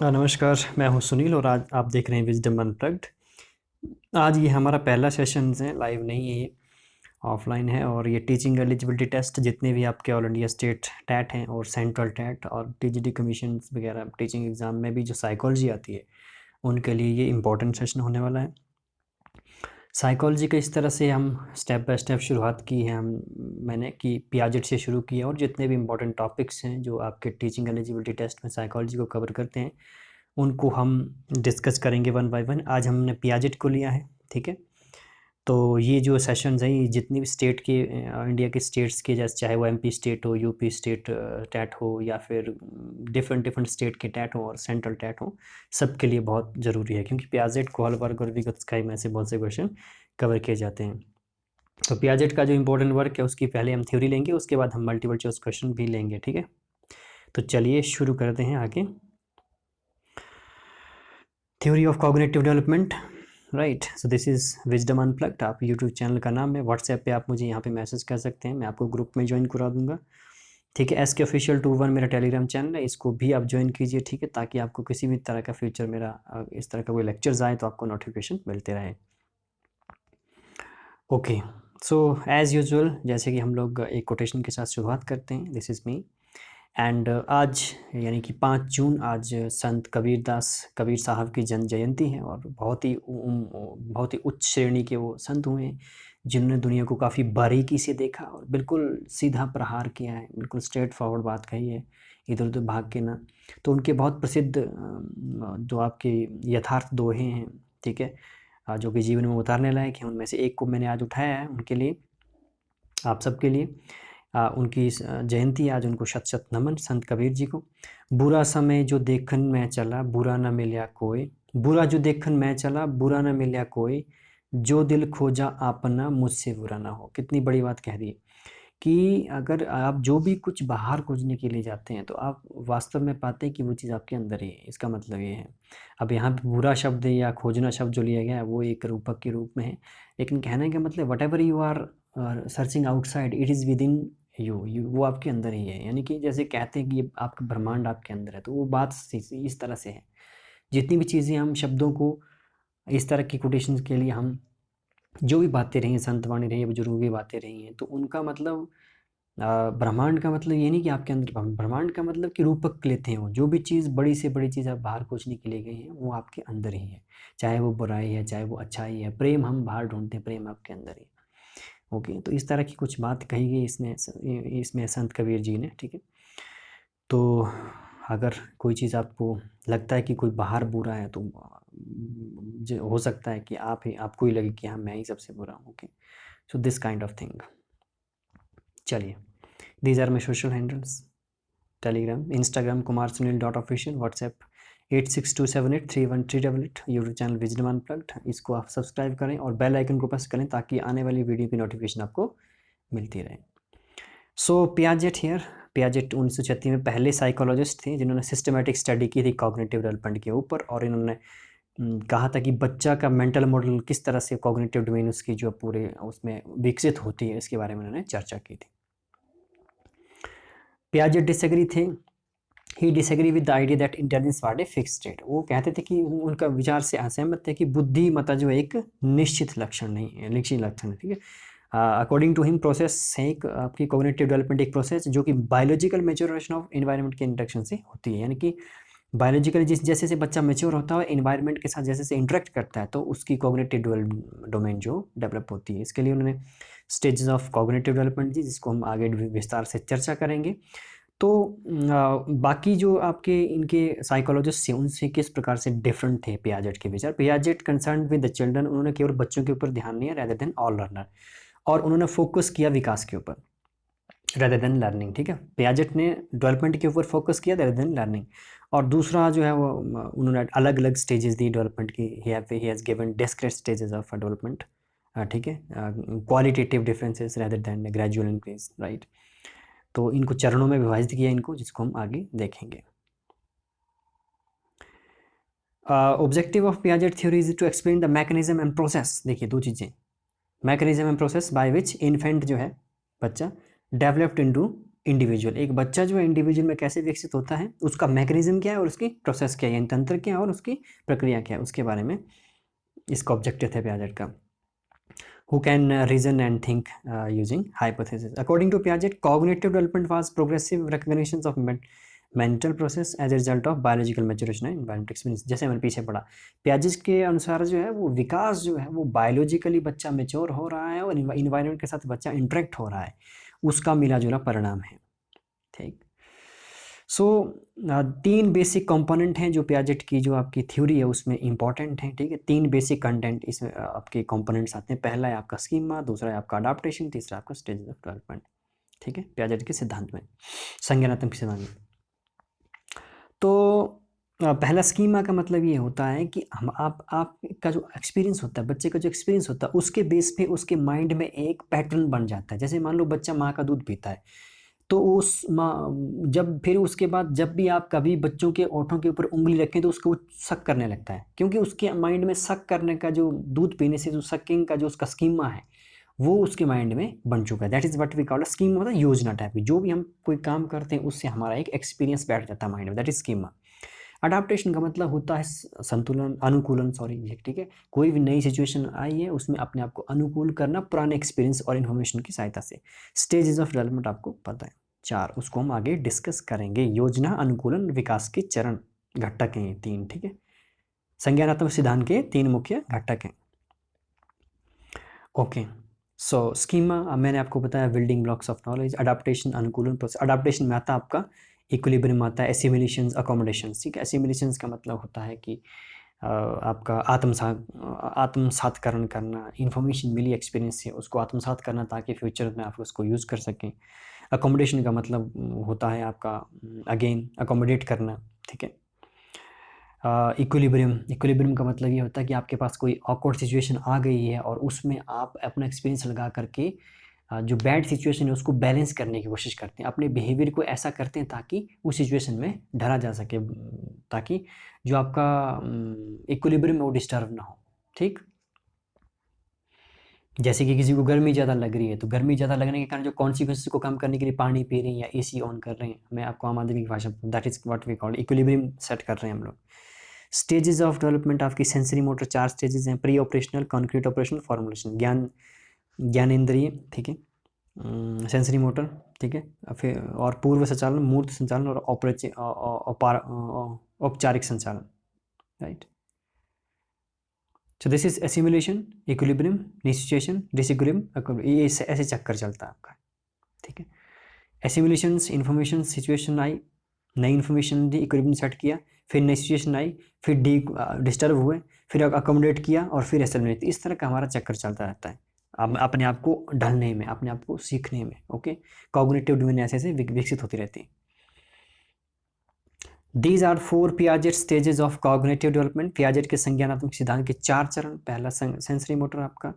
नमस्कार, मैं हूँ सुनील और आज आप देख रहे हैं विज़डम अनप्लग्ड। आज ये हमारा पहला सेशन है, लाइव नहीं है ये, ऑफलाइन है। और ये टीचिंग एलिजिबिलिटी टेस्ट जितने भी आपके ऑल इंडिया स्टेट टैट हैं और सेंट्रल टैट और टीजीटी कमीशन वगैरह टीचिंग एग्ज़ाम में भी जो साइकोलॉजी आती है, उनके लिए ये इम्पोर्टेंट सेशन होने वाला है। साइकोलॉजी का इस तरह से हम स्टेप बाय स्टेप शुरुआत की है मैंने कि पियाजेट से शुरू किया और जितने भी इम्पोर्टेंट टॉपिक्स हैं जो आपके टीचिंग एलिजिबिलिटी टेस्ट में साइकोलॉजी को कवर करते हैं, उनको हम डिस्कस करेंगे वन बाय वन। आज हमने पियाजेट को लिया है, ठीक है। तो ये जो सेशंस हैं, ये जितनी भी स्टेट के इंडिया के स्टेट्स के, जैसे चाहे वो एमपी स्टेट हो, यूपी स्टेट टैट हो, या फिर डिफरेंट डिफरेंट स्टेट के टैट हो और सेंट्रल टैट हो, सबके लिए बहुत ज़रूरी है क्योंकि पियाजेट को हल वर्ग और विगत स्काई में से बहुत से क्वेश्चन कवर किए जाते हैं। तो पियाजेट का जो इम्पोर्टेंट वर्क है उसकी पहले हम थ्योरी लेंगे, उसके बाद हम मल्टीपल चॉइस क्वेश्चन भी लेंगे, ठीक है। तो चलिए शुरू करते हैं आगे। Theory of cognitive development, right. So this is wisdom unplugged. आप यूट्यूब चैनल का नाम है, व्हाट्सएप पे आप मुझे यहाँ पे मैसेज कर सकते हैं, मैं आपको ग्रुप में ज्वाइन करा दूंगा, ठीक है। SK Official 21 मेरा टेलीग्राम चैनल है, इसको भी आप ज्वाइन कीजिए, ठीक है, ताकि आपको किसी भी तरह का फ्यूचर मेरा इस तरह का कोई लेक्चर्स आए तो आपको नोटिफिकेशन मिलते रहे। ओके, सो एज़ यूजुअल जैसे कि हम लोग एक कोटेशन के साथ शुरुआत करते हैं, दिस इज़ मी। एंड आज यानी कि 5 जून आज संत कबीर साहब की जन्म जयंती है और बहुत ही उच्च श्रेणी के वो संत हुए हैं जिन्होंने दुनिया को काफ़ी बारीकी से देखा और बिल्कुल सीधा प्रहार किया है, बिल्कुल स्ट्रेट फॉरवर्ड बात कही है, इधर उधर भाग के ना। तो उनके बहुत प्रसिद्ध जो आपके यथार्थ दोहे हैं, ठीक है, जो कि जीवन में उतारने लायक हैं, उनमें से एक को मैंने आज उठाया है उनके लिए, आप सबके लिए। उनकी जयंती आज, उनको शत शत नमन संत कबीर जी को। बुरा समय जो देखन मैं चला बुरा न मिल्या कोई, बुरा जो देखन मैं चला बुरा न मिल्या कोई, जो दिल खोजा आपना मुझसे बुरा ना हो। कितनी बड़ी बात कह दी है कि अगर आप जो भी कुछ बाहर खोजने के लिए जाते हैं तो आप वास्तव में पाते हैं कि वो चीज़ आपके अंदर ही है। इसका मतलब ये है, अब यहाँ पे बुरा शब्द या खोजना शब्द जो लिया गया है वो एक रूपक के रूप में है, लेकिन कहने का मतलब whatever you are searching outside it is within you वो आपके अंदर ही है। यानी कि जैसे कहते हैं कि ये आपका ब्रह्मांड आपके अंदर है, तो वो बात इस तरह से है। जितनी भी चीज़ें हम शब्दों को इस तरह की कोटेशंस के लिए हम जो भी बातें रही हैं, संत वाणी रही है, बुजुर्गों की बातें रही हैं, तो उनका मतलब ब्रह्मांड का मतलब ये नहीं कि आपके अंदर ब्रह्मांड का मतलब कि रूपक लेते हैं वो, जो भी चीज़ बड़ी से बड़ी चीज़ आप बाहर खोजने के लिए गए हैं वो आपके अंदर ही है, चाहे वो बुराई है चाहे वो अच्छाई है। प्रेम हम बाहर ढूंढते हैं, प्रेम आपके अंदर ही है। ओके, तो इस तरह की कुछ बात कही गई इसमें संत कबीर जी ने, ठीक है। तो अगर कोई चीज़ आपको लगता है कि कोई बाहर बुरा है तो हो सकता है कि आपको ही लगे कि हाँ मैं ही सबसे बुरा हूँ। Okay, so this kind of thing. चलिए, these are my social handles, Telegram, Instagram kumarsunil.official, WhatsApp 8627831388, YouTube channel wisdom unplugged. इसको आप सब्सक्राइब करें और बेल आइकन को प्रेस करें ताकि आने वाली वीडियो की नोटिफिकेशन आपको मिलती रहे। सो पियाजेट हियर, पियाजेट 1936 में पहले साइकोलॉजिस्ट थे जिन्होंने सिस्टमेटिक स्टडी की थी कॉग्निटिव डेवलपमेंट के ऊपर, और इन्होंने कहा था कि बच्चा का मेंटल मॉडल किस तरह से कॉग्निटिव डोमेन उसकी जो पूरे उसमें विकसित होती है, इसके बारे में उन्होंने चर्चा की थी। पियाजेट डिसएग्री थे, he disagree with the idea that intelligence was a fixed state. वो कहते थे कि उनका विचार से असहमत थे कि बुद्धिमत्ता जो एक निश्चित लक्षण नहीं है, निश्चित लक्षण है, ठीक है। अकॉर्डिंग टू हिम प्रोसेस है एक आपकी कॉग्निटिव डेवलपमेंट एक प्रोसेस जो कि बायोलॉजिकल मैच्योरेशन ऑफ एनवायरनमेंट के इंटरेक्शन से होती है। यानी कि बायोलॉजिकली जैसे जैसे बच्चा मैच्योर होता है एनवायरनमेंट के साथ जैसे जैसे इंटरेक्ट करता है तो उसकी कॉग्निटिव डोमेन जो डेवलप होती है। इसके लिए उन्होंने स्टेजेस ऑफ कॉग्निटिव डेवलपमेंट दी, जिसको हम आगे विस्तार से चर्चा करेंगे। तो बाकी जो आपके इनके साइकोलॉजिस्ट थे उनसे किस प्रकार से डिफरेंट थे पियाजेट के विचार। Piaget concern with the children, उन्होंने केवल बच्चों के ऊपर ध्यान नहीं है रेदर देन ऑल लर्नर, और उन्होंने फोकस किया विकास के ऊपर रेदर देन लर्निंग, ठीक है। पियाजेट ने डेवलपमेंट के ऊपर फोकस किया रेदर देन लर्निंग। और दूसरा जो है वो उन्होंने अलग अलग स्टेजेस दी डेवलपमेंट की, he has given discrete stages of development, ठीक है, qualitative differences rather than gradual increase, right. तो इनको चरणों में विभाजित किया इनको, जिसको हम आगे देखेंगे। Objective of Piaget theory is to explain the mechanism and process. देखिए दो चीज़ें, mechanism and process by which infant जो है बच्चा डेवलप्ड इनटू इंडिविजुअल, एक बच्चा जो है इंडिविजुअल में कैसे विकसित होता है, उसका मैकेनिज्म क्या है और उसकी प्रोसेस क्या है, यानी तंत्र क्या है और उसकी प्रक्रिया क्या है, उसके बारे में इसका ऑब्जेक्टिव है पियाजेट का। Who can reason and think using hypothesis. According to Piaget, cognitive development was progressive recognitions of mental process as a result of biological maturation and environmental experience. जैसे मैंने पीछे पढ़ा, पियाजेट के अनुसार जो है वो विकास जो है वो बायोलॉजिकली बच्चा मेच्योर हो रहा है और इन्वायरमेंट के साथ बच्चा इंटरेक्ट हो रहा है, उसका मिला जुला परिणाम है। ठीक, सो 3 बेसिक कंपोनेंट हैं जो पियाजेट की जो आपकी थ्योरी है उसमें इंपॉर्टेंट हैं। ठीक है, 3 बेसिक कंटेंट इसमें आपके कंपोनेंट्स आते हैं। पहला है आपका स्कीमा, दूसरा है आपका अडाप्टेशन, तीसरा आपका स्टेज ऑफ डेवलपमेंट। ठीक है, पियाजेट के सिद्धांत में, संज्ञानात्मक सिद्धांत में। तो पहला स्कीमा का मतलब ये होता है कि हम आपका जो एक्सपीरियंस होता है, बच्चे का जो एक्सपीरियंस होता है, उसके बेस पे उसके माइंड में एक पैटर्न बन जाता है। जैसे मान लो बच्चा माँ का दूध पीता है, तो उस जब फिर उसके बाद जब भी आप कभी बच्चों के ओठों के ऊपर उंगली रखें तो उसको शक करने लगता है, क्योंकि उसके माइंड में शक करने का जो दूध पीने से जो शकिंग का जो उसका स्कीमा है वो उसके माइंड में बन चुका है। That is what we call schema, मतलब योजना टाइप की। जो भी हम कोई काम करते हैं उससे हमारा एक एक्सपीरियंस बैठ जाता है माइंड में, दैट इज स्कीमा। अडाप्टेशन का मतलब होता है संतुलन, अनुकूलन, सॉरी। ठीक है, कोई भी नई सिचुएशन आई है उसमें अपने आप को अनुकूल करना पुराने एक्सपीरियंस और इन्फॉर्मेशन की सहायता से। स्टेजेस ऑफ डेवलपमेंट आपको पता है 4, उसको हम आगे डिस्कस करेंगे। योजना, अनुकूलन, विकास के चरण, घटक हैं 3। ठीक है, संज्ञानात्मक सिद्धांत के 3 मुख्य घटक हैं। ओके, सो स्कीमा मैंने आपको बताया, building blocks of knowledge. Adaptation, अनुकूलन प्रोसेस। अडाप्टेशन में आता है आपका इक्विलिब्रियम आता है, एसिमिलेशंस, अकोमोडेशंस। ठीक है, एसिमिलेशंस का मतलब होता है कि आपका आत्मसातकरण करना, इन्फॉर्मेशन मिली एक्सपीरियंस से उसको आत्मसात करना ताकि फ्यूचर में आप उसको यूज़ कर सकें। अकोमोडेशन का मतलब होता है आपका अगेन अकोमोडेट करना। ठीक है, इक्विलिब्रियम का मतलब ये होता है कि आपके पास कोई ऑकवर्ड सिचुएशन आ गई है और उसमें आप अपना एक्सपीरियंस लगा करके जो बैड सिचुएशन है उसको बैलेंस करने की कोशिश करते हैं, अपने बिहेवियर को ऐसा करते हैं ताकि उस सिचुएशन में ढला जा सके, ताकि जो आपका इक्विलिब्रियम है वो डिस्टर्ब ना हो। ठीक, जैसे कि किसी को गर्मी ज़्यादा लग रही है, तो गर्मी ज़्यादा लगने के कारण जो कॉन्सिक्वेंसेस को कम करने के लिए पानी पी रहे हैं या एसी ऑन कर रहे हैं, मैं आपको आम आदमी की भाषा, that is what we call equilibrium set कर रहे हैं हम लोग। स्टेजेस ऑफ डेवलपमेंट आपकी सेंसरी मोटर 4 स्टेजेस हैं, pre operational, concrete operational, formulation. ज्ञानेंद्रिय, ठीक है, सेंसरी मोटर, ठीक है, फिर और पूर्व संचालन, मूर्त संचालन और औपचारिक संचालन, right. So this is assimilation, equilibrium, निश्चेशन, डिसइक्विलिब्रियम, ये ऐसे चक्कर चलता है आपका। ठीक है, एसिमुलेशंस, इन्फॉर्मेशन, सिचुएशन आई, नई इन्फॉर्मेशन दी, इक्विलिब्रियम सेट किया, फिर नई सिचुएशन आई, फिर डिस्टर्ब हुए, फिर अकोमोडेट किया और फिर एसिमुलेट। इस तरह का हमारा चक्कर चलता रहता है अपने आप को ढलने में, अपने आप को सीखने में। ओके, कॉग्निटिव डोमेन ऐसे विकसित होती रहती है। These are 4 Piaget stages of cognitive development. Piaget के संज्ञानात्मक सिद्धांत के 4 चरण। पहला सेंसरी मोटर आपका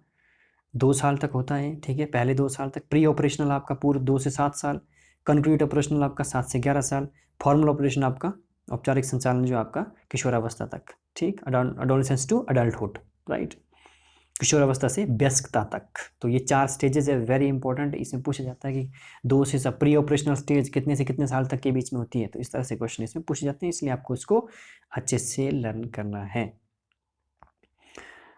2 साल तक होता है। ठीक है, पहले 2 साल तक। प्री ऑपरेशनल आपका पूरा 2 से 7 साल। कंक्रीट ऑपरेशनल आपका 7 से 11 साल। फॉर्मल ऑपरेशन आपका औपचारिक संचालन जो आपका किशोरावस्था तक। ठीक, अडोलेसेंस टू अडल्टहुड, राइट, किशोरावस्था से वयस्कता तक। तो ये 4 स्टेजेस है, वेरी इंपॉर्टेंट। इसमें पूछा जाता है कि 2 से सब प्री ऑपरेशनल स्टेज कितने से कितने साल तक के बीच में होती है, तो इस तरह से क्वेश्चन इसमें पूछे जाते हैं, इसलिए आपको इसको अच्छे से लर्न करना है।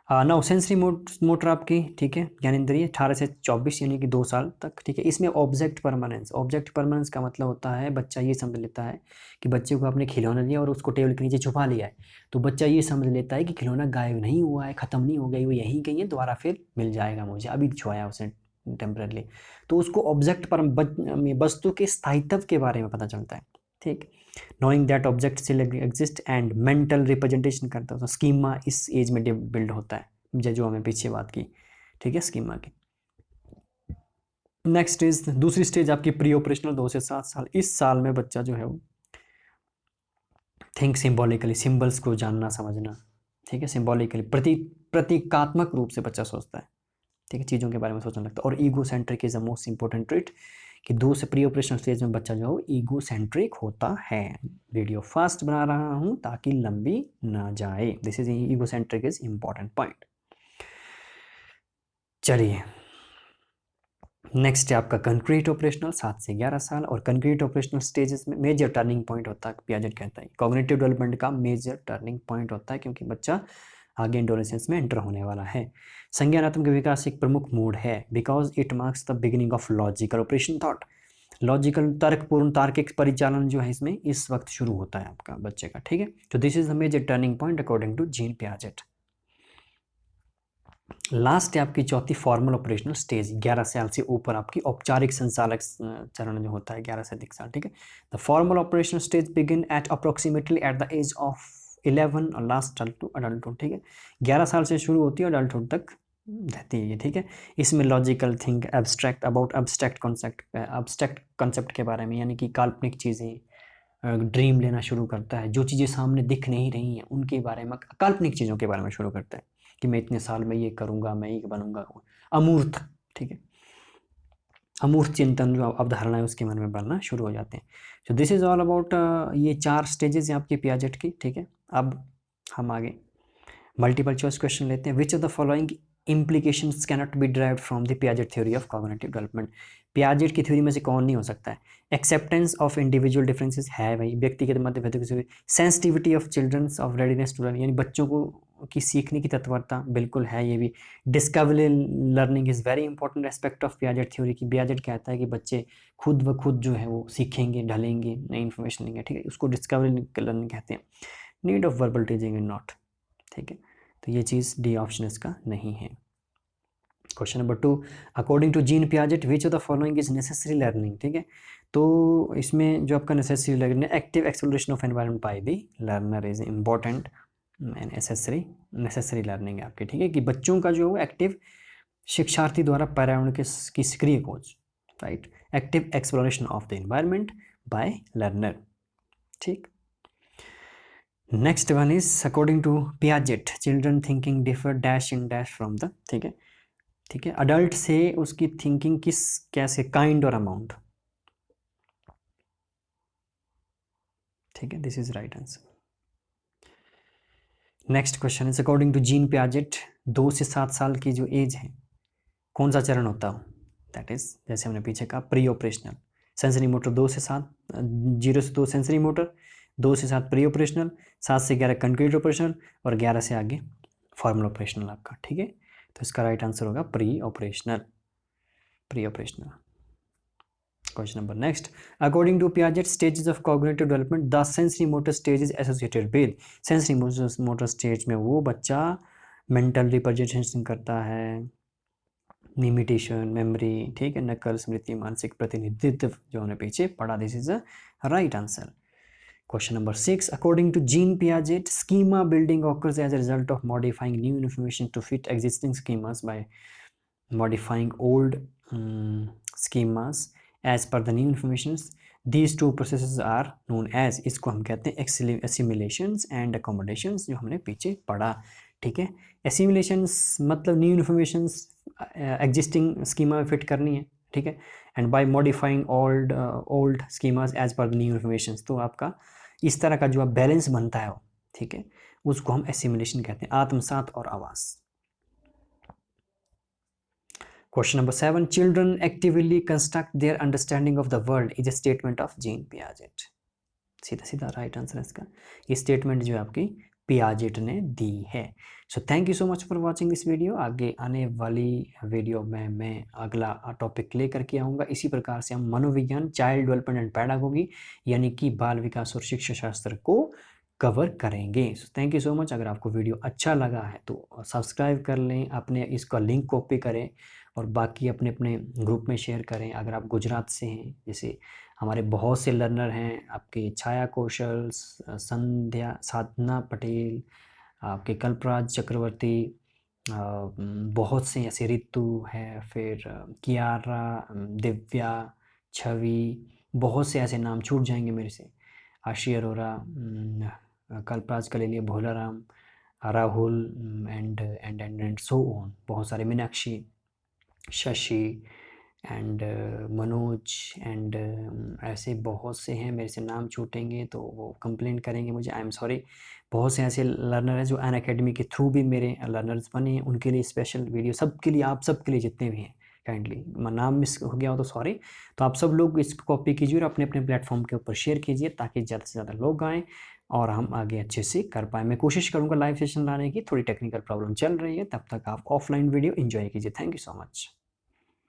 नाउ सेंसरी मोटर आपकी, ठीक है, ज्ञानेंद्रिय 18 से 24 यानी कि 2 साल तक। ठीक है, इसमें ऑब्जेक्ट परमानेंस का मतलब होता है बच्चा ये समझ लेता है कि बच्चे को आपने खिलौना दिया और उसको टेबल के नीचे छुपा लिया है, तो बच्चा ये समझ लेता है कि खिलौना गायब नहीं हुआ है, ख़त्म नहीं हो गई, वो यहीं कहीं है, दोबारा फिर मिल जाएगा मुझे, अभी छुआया उसे टेम्परली। तो उसको ऑब्जेक्ट पर वस्तु के स्थायित्व के बारे में पता चलता है। ठीक, knowing that object still exist and mental representation करता है। तो स्कीमा इस एज में बिल्ड होता है, जो हमें पीछे बात की। ठीक है, स्कीमा की। नेक्स्ट इज दूसरी स्टेज आपकी प्री ऑपरेशनल 2 से 7 साल। इस साल में बच्चा जो है वो थिंक सिंबॉलिकली, सिंबल्स को जानना समझना। ठीक है, सिंबॉलिकली प्रतीकात्मक रूप से बच्चा सोचता है। ठीक है, चीज़ों के बारे में सोचने लगता है। और ego centric is the most important trait, कि 2 से प्री ऑपरेशनल स्टेज में बच्चा जो है ईगो सेंट्रिक होता है। वीडियो फास्ट बना रहा हूँ ताकि लंबी ना जाए। This is ego centric is important point. चलिए, नेक्स्ट है आपका कंक्रीट ऑपरेशनल 7 से 11 साल, और कंक्रीट ऑपरेशनल स्टेजेस में मेजर टर्निंग पॉइंट होता है, पियाजेट कहता है कॉग्निटिव डेवलपमेंट का मेजर टर्निंग पॉइंट होता है, क्योंकि बच्चा आगे एडोलेसेंस में एंटर होने वाला है। संज्ञानात्मक विकास एक प्रमुख मोड है because it marks the beginning of logical operation thought. Logical तर्कपूर्ण तार्किक परिचालन जो है इसमें इस वक्त शुरू होता है आपका बच्चे का, ठीक है। तो this is the major turning point according to Jean Piaget. Last है आपकी चौथी फॉर्मल ऑपरेशनल स्टेज, 11 साल से ऊपर आपकी औपचारिक संचालक चरण जो होता है 11 से अधिक साल, ठीक है। The formal operational stage begin at approximately at the age of 11 और लास्ट टू अडल्टहुड, ठीक है। 11 साल से शुरू होती है अडल्टहुड तक रहती है ये, ठीक है। इसमें logical think abstract about abstract concept के बारे में, यानी कि काल्पनिक चीज़ें, ड्रीम लेना शुरू करता है, जो चीज़ें सामने दिख नहीं रही हैं उनके बारे में, काल्पनिक चीज़ों के बारे में शुरू करता है कि मैं इतने साल में ये करूँगा, मैं ये बनूँगा, अमूर्त, ठीक है। अमूर्त चिंतन जो अवधारणा है उसके मन में बनना शुरू हो जाते हैं। तो दिस इज़ ऑल अबाउट ये 4 स्टेजेस हैं आपके पियाजेट की, ठीक है। अब हम आगे मल्टीपल चॉइस क्वेश्चन लेते हैं। विच of the following implications cannot be derived from the Piaget theory of cognitive development। Piaget की थ्योरी में से कौन नहीं हो सकता है? एक्सेप्टेंस ऑफ इंडिविजुअल डिफरेंसेस है भाई, व्यक्तिगत मतभेद। Sensitivity of children's of readiness to learn, यानी बच्चों को की सीखने की तत्परता बिल्कुल है ये भी। Discovery learning is very important aspect of Piaget theory की। पियाजेट कहता है कि बच्चे खुद ब खुद जो है वो सीखेंगे, ढलेंगे, नई इन्फॉर्मेशन लेंगे, ठीक है, उसको डिस्कवरी लर्निंग कहते हैं। Need of verbal teaching and not, ठीक है। तो ये चीज़ डी ऑप्शन इसका नहीं है। Question number 2, according to Jean Piaget which of the following is necessary learning, ठीक है। तो इसमें जो आपका necessary learning, active exploration of environment by the learner is important and necessary learning है आपकी, ठीक है, कि बच्चों का जो है एक्टिव शिक्षार्थी द्वारा पर्यावरण की सक्रिय खोज, right, active exploration of the environment by learner, ठीक। Next one is according to Piaget children thinking differ dash in dash from the, ठीक है, ठीक है, अडल्ट से उसकी थिंकिंग किस कैसे काइंड और अमाउंट, ठीक है, this is right answer. Next question is according to Jean Piaget 2 से 7 साल की जो एज है कौन सा चरण होता हो? दैट इज जैसे हमने पीछे कहा प्री ऑपरेशनल। सेंसरी मोटर 2 से 7, 0 से 2 सेंसरी मोटर, 2 से 7 प्री ऑपरेशनल, 7 से 11 कंक्रीट ऑपरेशनल, और 11 से आगे फॉर्मल ऑपरेशनल आपका, ठीक है। तो इसका राइट आंसर होगा pre operational. Question number next. According to Piaget stages of cognitive development, the sensory motor stage is associated with। sensory motor stage में वो बच्चा mental representation करता है, imitation, memory, ठीक है, नकल, स्मृति, मानसिक प्रतिनिधित्व जो हमने पीछे पढ़ा। This is a right answer. Question number 6. According to Jean Piaget, schema building occurs as a result of modifying new information to fit existing schemas by modifying old schemas as per the new informations. These two processes are known as, इसको हम कहते हैं assimilations and accommodations, जो हमने पीछे पढ़ा, ठीक है। assimilations मतलब new informations existing schema में fit करनी है, ठीक है, and by modifying old schemas as per the new informations, तो आपका इस तरह का जो आप बैलेंस बनता है, ठीक है, उसको हम assimilation कहते हैं, आत्मसात और आवास। Question number 7. Children actively construct their understanding of the world is a statement of Jean Piaget। सीधा सीधा राइट आंसर है इसका। ये स्टेटमेंट जो आपकी पियाजेट ने दी है। So thank you so much for watching this video. आगे आने वाली वीडियो में मैं अगला टॉपिक लेकर के आऊँगा। इसी प्रकार से हम मनोविज्ञान, चाइल्ड डेवलपमेंट एंड पैडागोगी, यानी कि बाल विकास और शिक्षा शास्त्र को कवर करेंगे। So thank you so much. अगर आपको वीडियो अच्छा लगा है तो सब्सक्राइब कर लें, अपने इसका लिंक कॉपी करें और बाकी अपने अपने ग्रुप में शेयर करें। अगर आप गुजरात से हैं, जैसे हमारे बहुत से लर्नर हैं, आपके छाया कौशल, संध्या, साधना पटेल, आपके कल्पराज चक्रवर्ती, बहुत से ऐसे, रितु है, फिर कियारा, दिव्या, छवि, बहुत से ऐसे नाम छूट जाएंगे मेरे से, Ashi Arora, Kalpraj Kalelia, Bholaram, Rahul and so on, बहुत सारे, मीनाक्षी, शशि एंड मनोज एंड ऐसे बहुत से हैं, मेरे से नाम छूटेंगे तो वो कंप्लेंट करेंगे मुझे, आई एम सॉरी। बहुत से ऐसे लर्नर हैं जो अनअकैडमी के थ्रू भी मेरे लर्नर्स बने हैं, उनके लिए स्पेशल वीडियो, सबके लिए, आप सबके लिए जितने भी हैं, काइंडली नाम मिस हो गया हो तो सॉरी। तो आप सब लोग इसको कॉपी कीजिए और अपने अपने प्लेटफॉर्म के ऊपर शेयर कीजिए ताकि ज़्यादा से ज़्यादा लोग आएँ और हम आगे अच्छे से कर पाएँ। मैं कोशिश करूँगा लाइव सेशन लाने की, थोड़ी टेक्निकल प्रॉब्लम चल रही है, तब तक आप ऑफलाइन वीडियो एंजॉय कीजिए। Thank you so much.